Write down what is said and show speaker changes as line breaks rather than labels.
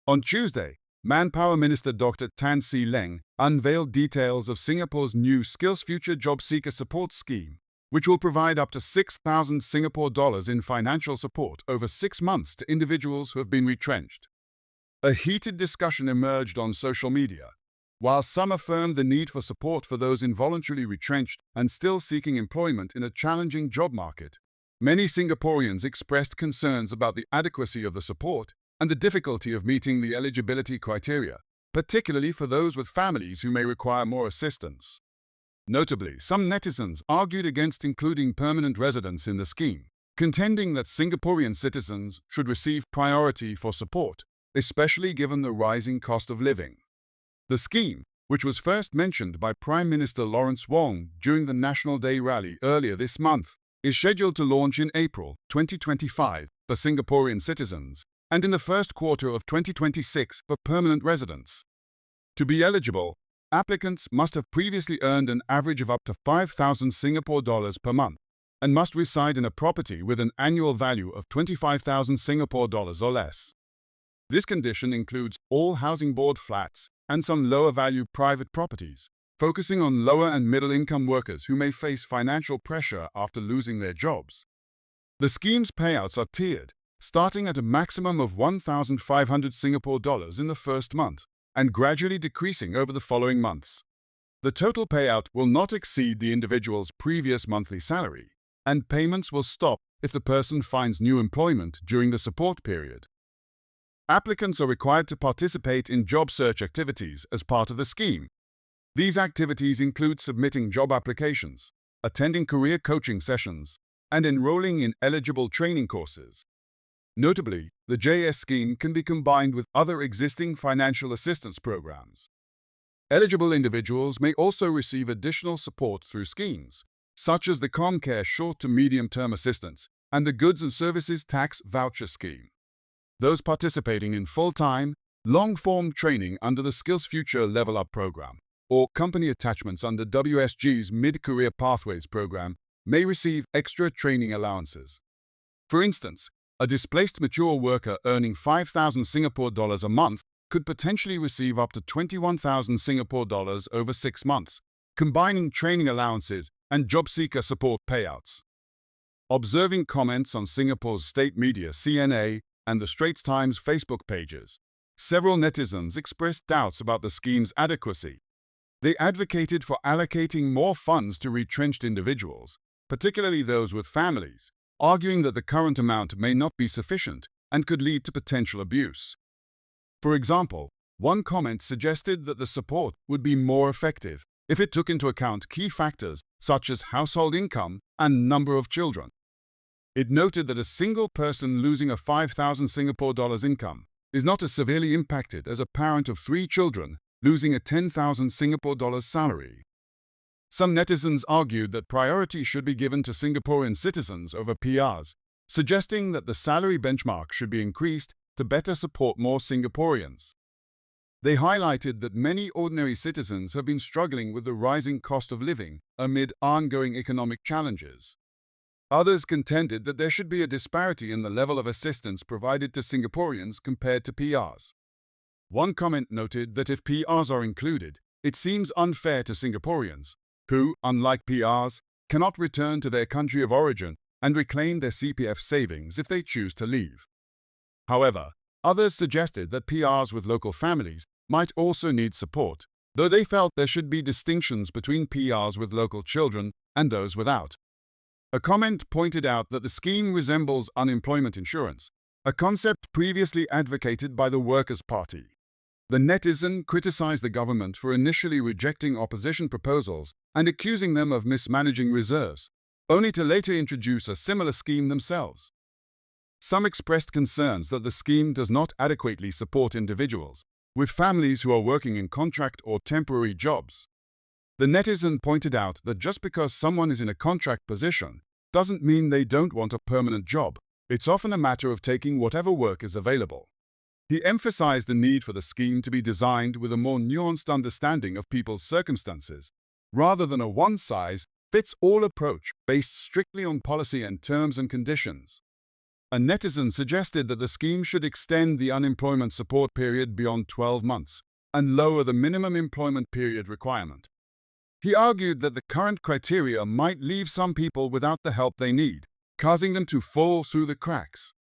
On Tuesday, Manpower Minister Dr. Tan Sri Leng unveiled details of Singapore's new SkillsFuture Jobseeker Support Scheme, which will provide up to 6,000 Singapore dollars in financial support over 6 months to individuals who have been retrenched. A heated discussion emerged on social media. While some affirmed the need for support for those involuntarily retrenched and still seeking employment in a challenging job market, many Singaporeans expressed concerns about the adequacy of the support and the difficulty of meeting the eligibility criteria, particularly for those with families who may require more assistance. Notably, some netizens argued against including permanent residents in the scheme, contending that Singaporean citizens should receive priority for support, especially given the rising cost of living. The scheme, which was first mentioned by Prime Minister Lawrence Wong during the National Day rally earlier this month, is scheduled to launch in April 2025 for Singaporean citizens and in the first quarter of 2026 for permanent residents. To be eligible, applicants must have previously earned an average of up to 5,000 Singapore dollars per month and must reside in a property with an annual value of 25,000 Singapore dollars or less. This condition includes all housing board flats and some lower-value private properties, focusing on lower and middle-income workers who may face financial pressure after losing their jobs. The scheme's payouts are tiered, starting at a maximum of 1,500 Singapore dollars in the first month and gradually decreasing over the following months. The total payout will not exceed the individual's previous monthly salary, and payments will stop if the person finds new employment during the support period. Applicants are required to participate in job search activities as part of the scheme. These activities include submitting job applications, attending career coaching sessions, and enrolling in eligible training courses. Notably, the JS scheme can be combined with other existing financial assistance programs. Eligible individuals may also receive additional support through schemes, such as the ComCare short to medium-term assistance and the Goods and Services Tax Voucher Scheme. Those participating in full-time, long-form training under the SkillsFuture Level Up program or company attachments under WSG's Mid-Career Pathways program may receive extra training allowances. For instance, a displaced mature worker earning 5,000 Singapore dollars a month could potentially receive up to 21,000 Singapore dollars over 6 months, combining training allowances and Jobseeker support payouts. Observing comments on Singapore's state media CNA and the Straits Times Facebook pages, several netizens expressed doubts about the scheme's adequacy. They advocated for allocating more funds to retrenched individuals, particularly those with families, arguing that the current amount may not be sufficient and could lead to potential abuse. For example, one comment suggested that the support would be more effective if it took into account key factors such as household income and number of children. It noted that a single person losing a 5,000 Singapore dollars income is not as severely impacted as a parent of 3 children losing a 10,000 Singapore dollars salary. Some netizens argued that priority should be given to Singaporean citizens over PRs, suggesting that the salary benchmark should be increased to better support more Singaporeans. They highlighted that many ordinary citizens have been struggling with the rising cost of living amid ongoing economic challenges. Others contended that there should be a disparity in the level of assistance provided to Singaporeans compared to PRs. One comment noted that if PRs are included, it seems unfair to Singaporeans, who, unlike PRs, cannot return to their country of origin and reclaim their CPF savings if they choose to leave. However, others suggested that PRs with local families might also need support, though they felt there should be distinctions between PRs with local children and those without. A comment pointed out that the scheme resembles unemployment insurance, a concept previously advocated by the Workers' Party. The netizen criticized the government for initially rejecting opposition proposals and accusing them of mismanaging reserves, only to later introduce a similar scheme themselves. Some expressed concerns that the scheme does not adequately support individuals with families who are working in contract or temporary jobs. The netizen pointed out that just because someone is in a contract position doesn't mean they don't want a permanent job. It's often a matter of taking whatever work is available. He emphasized the need for the scheme to be designed with a more nuanced understanding of people's circumstances, rather than a one-size-fits-all approach based strictly on policy and terms and conditions. A netizen suggested that the scheme should extend the unemployment support period beyond 12 months and lower the minimum employment period requirement. He argued that the current criteria might leave some people without the help they need, causing them to fall through the cracks.